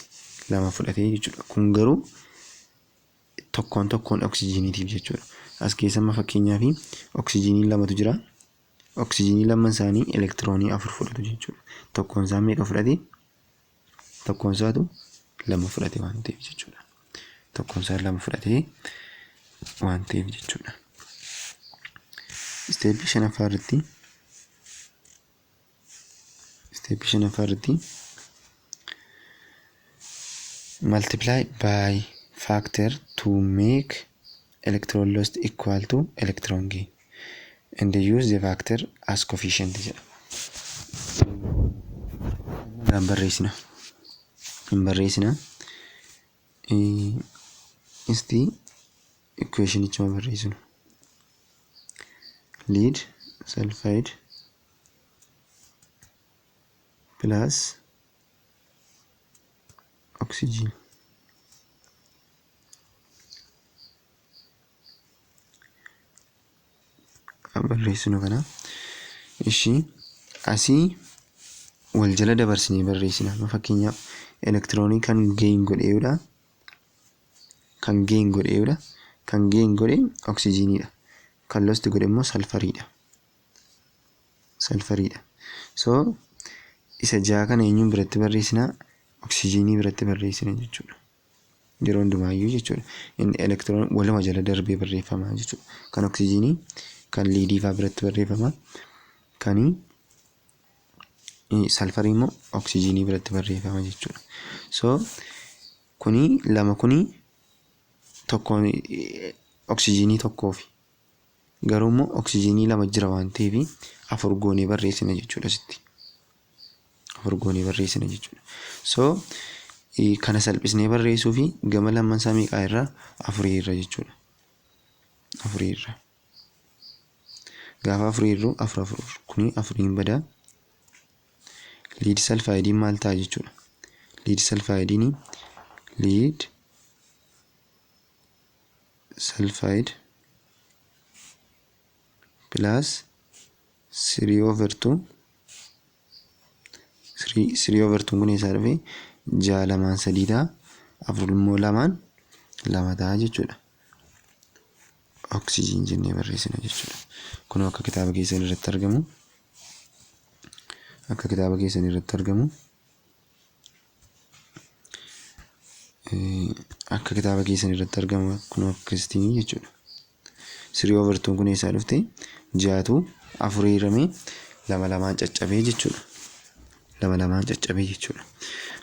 2 fudhatee jechuudha. Kun garuu tokkoon oksijiiniitiif jechuudha. As keessa amma fakkeenyaaf oksijiinii 2tu jira. Oksijiinii 2 isaanii elektiroonii 4 fudhatu jechuudha. Tokkoon isaa meeqa fudhate? Tokkoon isaatu 2 fudhate waan ta'eef jechuudha. Tokkoon isaa 2 fudhate waan ta'eef jechuudha. Isteeppii 5ffaa irratti multiply by factor to make electron lost equal to electron gain and use the factor as coefficient jedha. Barreessina. Isti equationichuma barreessinu. Lead sulfide plus oxygen barreessinu kana. Ishii asii wal jala dabarsinee barreessina. Fakkeenyaaf elektiroonii kan gain godheedha. Kan gain godhe oksijiiniidha. Kan lost godhe immoo salfariidha. So isa jaha kana eenyuun biratti barreessina? Oksijiinii biratti barreessina jechuudha. Yeroo hundumaayyuu jechuudha. Inni elektiroon waluma jala darbee barreeffama jechuudha. Kan oksijiinii kan liidii fa'aa biratti barreeffama. Kan salfarii immoo oksijiinii biratti barreeffama jechuudha. So kuni lama kuni tokkoon oksijiinii tokkoofi. Garuu immoo oksijiinii lama jira waan ta'eef afur goonee barreessina jechuudha asitti. So kana salphisnee barreessuu fi gama lamman isaa meeqaa irraa? Afurii irra jechuudha. Gaafa afurii irru afur kuni afuriin badaa. Liid salfaayidiin maal ta'a jechuudha? Liid salfaayidiin plus 3/2 kun eessaa dhufe? 6 lamaan 3 ta'a. 4 immoo lamaan 2 ta'a jechuudha. Oksijiin jennee barreessina jechuudha. Kun akka kitaaba keessan irratti argamu. Kun akkasitti jechuudha. 3/2 kun eessaa dhufte? 6tu 4 hiramee 2 lamaan caccabee jechuudha.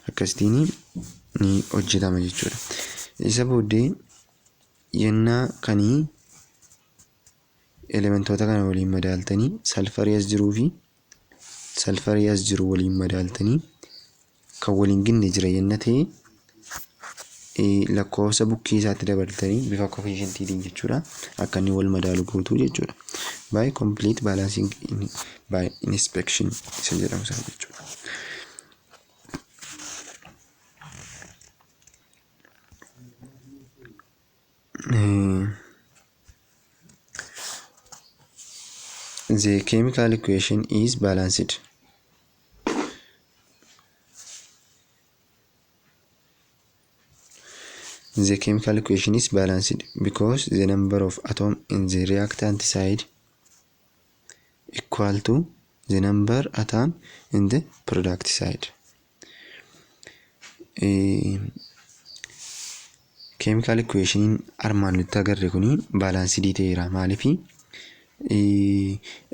Akkasittiin ni hojjetama jechuudha. Isa booddee yennaa kanii elementoota kana waliin madaaltanii salfarii as jiruu fi salfarii as jiru waliin madaaltanii kan waliin ginne jira yenna ta'e lakkoofsa bukkee isaatti dabaltanii bifa koefficientiin jechuudha. Akka inni wal madaalu gootu jechuudha. By complete balancing by inspection isa jedhamu sana jechuudha. The chemical equation is balanced. The chemical equation is balanced because the number of atoms in the reactant side equal to the number atom in the product side. Chemical equation armaan nutti agarre kuni balaansidii ta'eera. Maaliif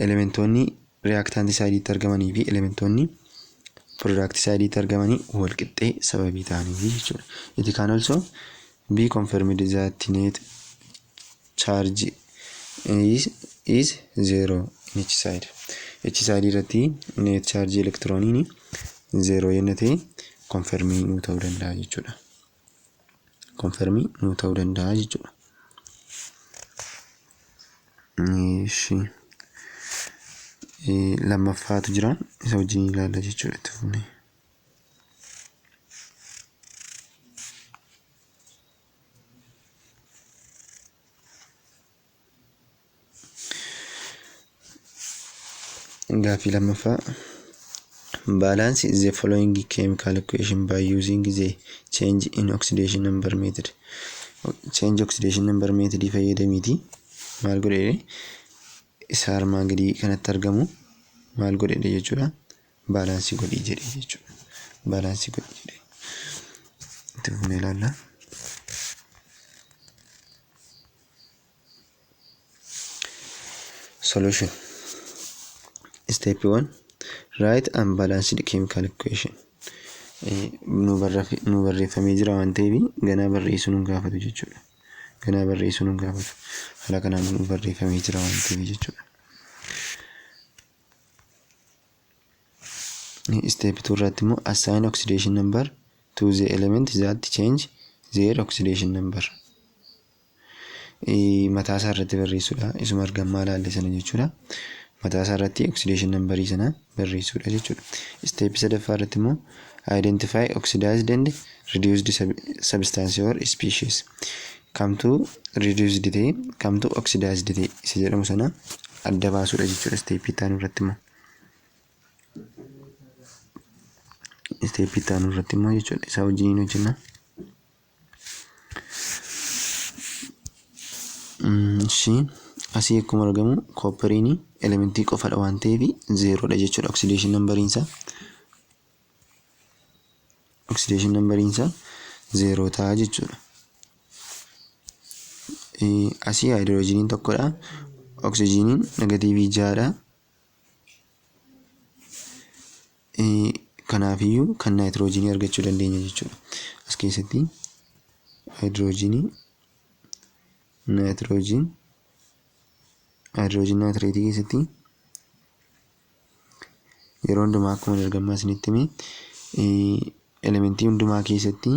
elementoonni reactant side argamanii fi elementoonni product side argamanii wal qixxee sababii ta'aniif jechuudha. It can also be confirmed that net charge is 0 in each side. Each side irratti net charge elektirooniin 0 yenna ta'e confirmii nuu ta'uu danda'a jechuudha. Lammaffaatu jira. Isa wajjin ilaalla jechuudha itti fufnee. Gaaffii lammaffaa. Balance the following chemical equation by using the change in oxidation number method. Change oxidation number method fayyadamiiti maal godhee isa armaan gadii kanatti argamu maal godhee jechuudha. Baalaansii godhii jedhee jechuudha. Itti fufnee ilaalla. Solution. Step 1. Write and balanced chemical equation. Nu barreeffamee jira waan ta'eef ganaa barreessuu nu gaafatu jechuudha. Haala kanaan nu barreeffamee jira waan ta'eef jechuudha. Step 2 irratti immoo assign oxidation number to the element that change their oxidation number. Mataa isaa irratti barreessuudha. Isuma argamaa ilaalle sana jechuudha. Mataa isaa irratti oxidation number sana barreessuudha jechuudha. Step 3 irratti immoo identify oxidized and reduced substance or species. Kamtu reduced ta'e, kamtu oxidized ta'e isa jedhamu sana adda baasuudha jechuudha. Isteeppii itti aanu irratti immoo jechuudha isaa wajjiniin hojjenna. Asii akkuma argamu koppariin elementii qofadha waan ta'eef zeeroodha jechuudha. Oksideeshin nambariin isaa zeeroo ta'a jechuudha. Asii haayidroojiniin tokkodha. Oksijiiniin negatiivii 6dha. Kanaafiyyuu kan naayitiroojiinii argachuu dandeenya jechuudha. As keessatti haayidroojin naayitireetii keessatti yeroo hundumaa akkuma argamaa isinitti hime elementii hundumaa keessatti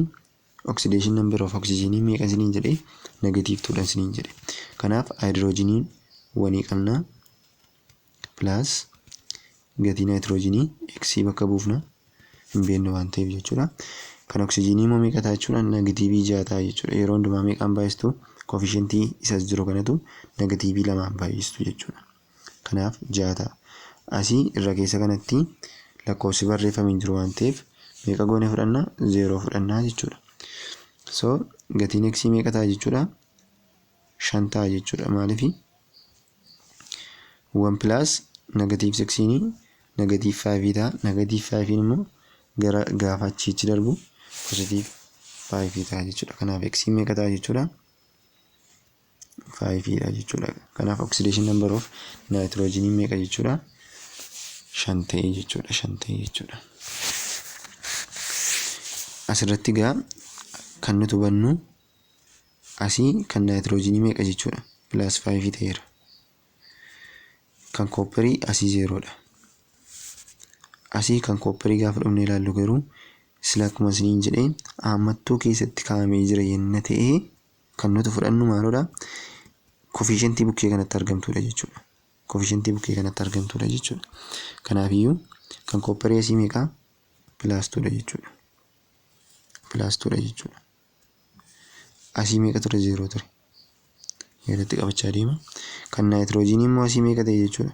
oksideeshin nambar of oksijiinii meeqa isiniin jedhe negatiiv 2dha isiniin jedhe. Kanaaf haayidroojiniin 1 qabna pilaas gatii naayitiroojiinii x bakka buufna hin beekne waan ta'eef jechuudha. Kan oksijiinii immoo meeqa ta'a jechuudha negatiivii 6 ta'a jechuudha. Yeroo hundumaa meeqaan baay'istu koofishentii isas jiru kanatu negatiivii 2 baay'istu jechuudha. Kanaaf 6 ta'a. Asii irra keessa kanatti lakkoofsi barreeffamee jiru waan ta'eef meeqa goone fudhanna 0 fudhannaa jechuudha. So gatiin x meeqa ta'a jechuudha 5 ta'a jechuudha. Maaliif 1 plus negatiiv 6 negatiiv 5 ta'a. Negatiiv 5 immoo gara gaafa achiichi darbu positiiv 5 ta'a jechuudha. Kanaaf x meeqa ta'a jechuudha 5 dha jechuudha. Kanaaf oksideeshin nambar of naayitiroojiinii meeqa jechuudha 5 ta'e jechuudha. Asirratti gaa kan nuti hubannu asii kan naayitiroojiinii meeqa jechuudha pilaas 5 ta'eera. Kan koopparii asii 0dha. Asii kan koopparii gaafa dhufnee ilaallu garuu sila akkuma isiniin jedhee haammattuu keessatti kaa'amee jira yenna ta'ee kan nuti fudhannu maalodha koofishentii bukkee kanatti argamtuudha jechuudha. Kanaafiyyuu kan koopparii asii meeqa pilaas 2dha jechuudha. Asii meeqa ture 0 ture. Yerootti qabachaa deema. Kan naayitiroojiinii immoo asii meeqa ta'e jechuudha.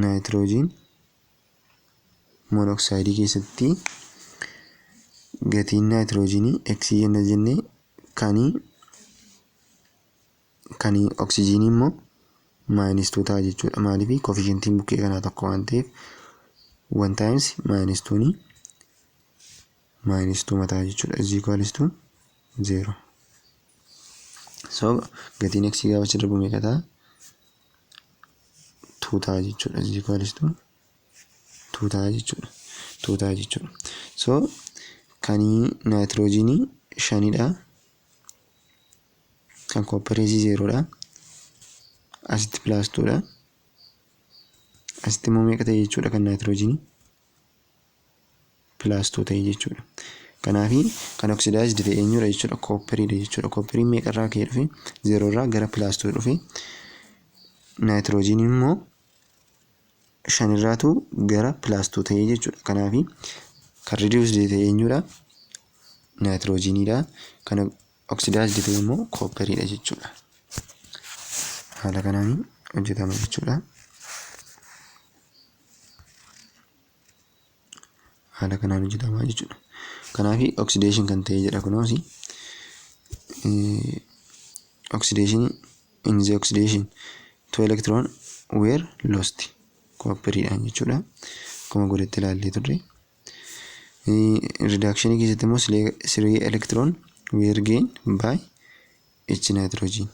Naayitiroojiin monooksaayidii keessatti gatiin naayitiroojiinii x jenna jennee kan oksijiinii immoo -2 ta'a jechuudha. Maaliif koofishentiin bukkee kanaa tokko waan ta'eef 1 times -2 mataa jechuudha. Is equals to 0. So gatiin x gaafa achi darbu meeqa ta'a 2 ta'a jechuudha. Is equals to 2 ta'a jechuudha. So kan naayitiroojiinii 5dha. Kan koopparii 0dha. Asitti pilaas 2dha. Asitti immoo meeqa ta'e jechuudha kan naayitiroojiinii pilaas 2 ta'e jechuudha. Kanaafi kan oksidaayizd ta'e eenyudha jechuudha kooppariidha jechuudha. Kooppariin meeqa irraa ka'ee dhufe 0 irraa gara pilaas 2 dhufe. Naayitiroojiiniin immoo 5 irraatu gara pilaas 2 ta'e jechuudha. Kanaafi kan ridiusd ta'e eenyudha naayitiroojiiniidha. Kan oksidaayizd ta'e immoo kooppariidha jechuudha. Haala kanaan hojjetama jechuudha. Kanaafi oksideeshin kan ta'e jedha kunooti. Oxidation in the oxidation 2 electron were lost. Koppariidhaan jechuudha. Akkuma godhatti ilaallee turre. Reduction keessatti immoo 3 electron were gained by each nitrogen.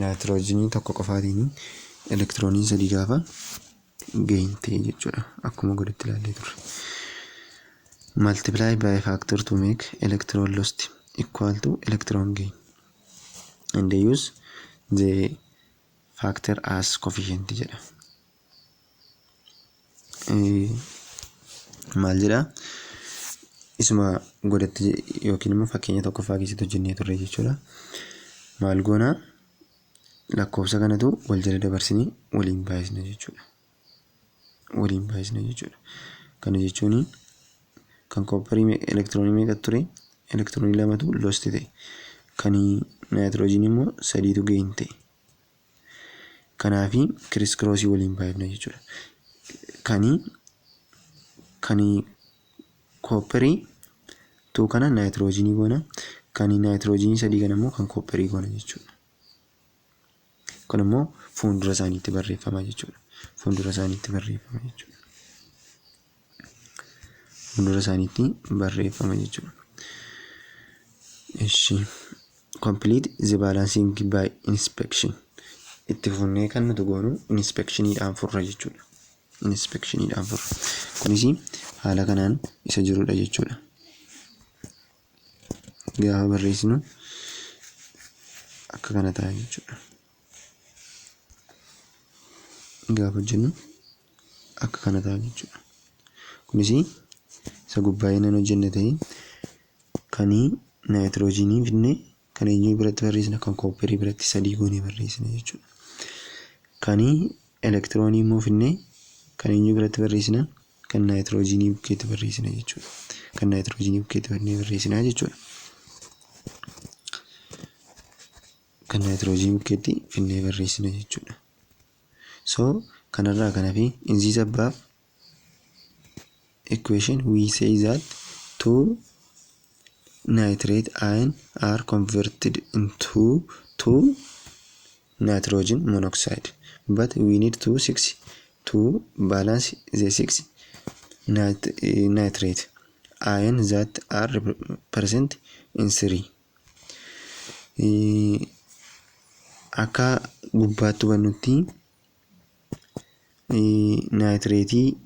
Nitrogenii tokko qofaatiin elektiroonii 3 gaafa gain ta'e jechuudha. Akkuma godhatti ilaallee turre. Multiply by factor to make electron lost equal to electron gain. And they use the factor as coefficient jedha. Maal jedha? Isuma godhatti yookiin immoo fakkeenya tokkoffaa keessatti hojjennee turre jechuudha. Maal goona? Lakkoofsa kanatu wal jala dabarsinee waliin baay'isna jechuudha. Kana jechuun kan kopparii elektiroonii meeqa ture? Elektiroonii 2tu lost ta'e. Kan naayitiroojiinii immoo 3tu gain ta'e. Kanaafi kiriis kiroosii waliin baay'ifna jechuudha. Kani koopperii 2 kana naayitiroojiinii goona. Kani naayitiroojiinii 3 kana immoo kan koopperii goona jechuudha. Kun immoo fuuldura isaaniitti barreeffama jechuudha. Fuuldura isaaniitti barreeffama jechuudha. Ishi complete the balancing by inspection. Itti fufnee kan nuti goonu inspekshiniidhaan furra jechuudha. Kunis haala kanaan isa jirudha jechuudha. Gaafa barreessinu akka kana ta'a jechuudha. Gaafa hojjennu akka kana ta'a jechuudha. Kunis isa gubbaa inni hojjenne ta'ee kan naayitiroojiinii finne kan eenyu biratti barreessina kan koopperii biratti 3 goonee barreessina jechuudha. Kan elektiroonii immoo finne kan eenyu biratti barreessina kan naayitiroojiinii bukkeetti barreessina jechuudha. Kan naayitiroojiinii bukkeetti barreessina jechuudha. Kan naayitiroojiinii bukkeetti finne barreessina jechuudha. So kanarraa kanafi in this above equation we say that 2 nitrate ion are converted into 2 nitrogen monoxide, but we need to balance the 6 nitrate ion that are present in 3. Akka gubbaatti hubannutti nitratii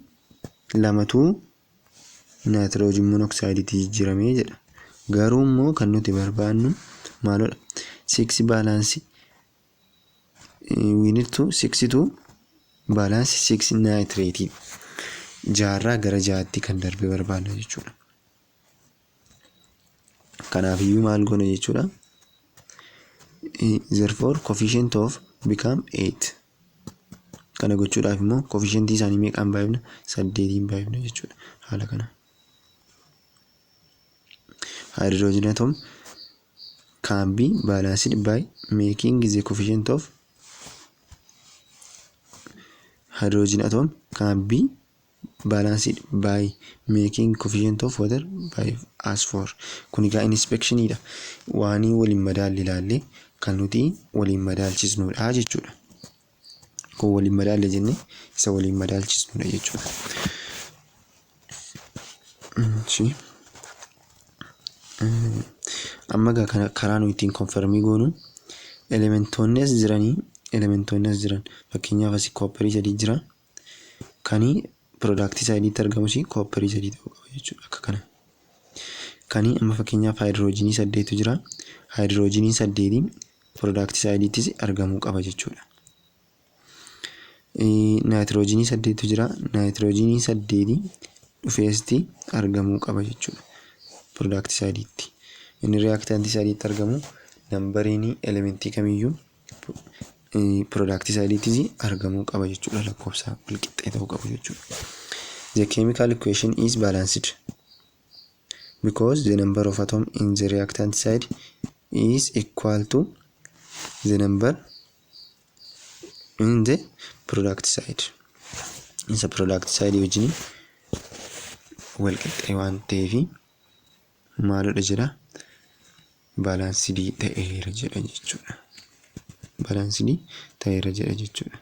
2tu nitrogen monoxide itti jijjiiramee jedha. Garuu immoo kan nuti barbaannu maalodha? 6 balance we need to 6 to balance 6 nitrate jaarraa gara jaatti kan darbe barbaanna jechuudha. Kanaaf iyyuu maal goona jechuudha? Therefore coefficient of become 8. Kana gochuudhaaf immoo coefficient isaanii meeqaan baay'ifna? 8 baay'ifna jechuudha. Haala kana. Hydrogen atom can be balanced by making the coefficient of hydrogen atom can be balanced by making coefficient of water by as 4. Kun egaa inspectioniidha. Waanii waliin madaalli ilaallee kan nuti waliin madaalchisnudha jechuudha. Kun waliin madaalle jennee isa waliin madaalchisnudha jechuudha. Amma karaa nuyi ittiin konfirmii goonu elementoonni as jiran fakkeenyaaf asii koopperii 3 jira. Kani product side'itti argamu koopperii 3 ta'uu qaba jechuudha. Akka kana. Kani amma fakkeenyaaf hydrogenii 8tu jira. Hydrogenii 8 product side'ittis argamuu qaba jechuudha. Nitrogenii 8tu jira. Nitrogenii 8 dhufeesti argamuu qaba jechuudha. Product side'itti. Inni reactant side'itti argamu nambariin elementii kamiyyuu product side'ittis argamuu qaba jechuudha. Lakkoofsa wal qixxee ta'uu qaba jechuudha. The chemical equation is balanced because the number of atoms in the reactant side is equal to the number in the product side. Isa product side wajjin wal qixxee waan ta'eef maalidha jedha? Balanced ta'eera jedha jechuudha. Balanced ta'eera jedha jechuudha.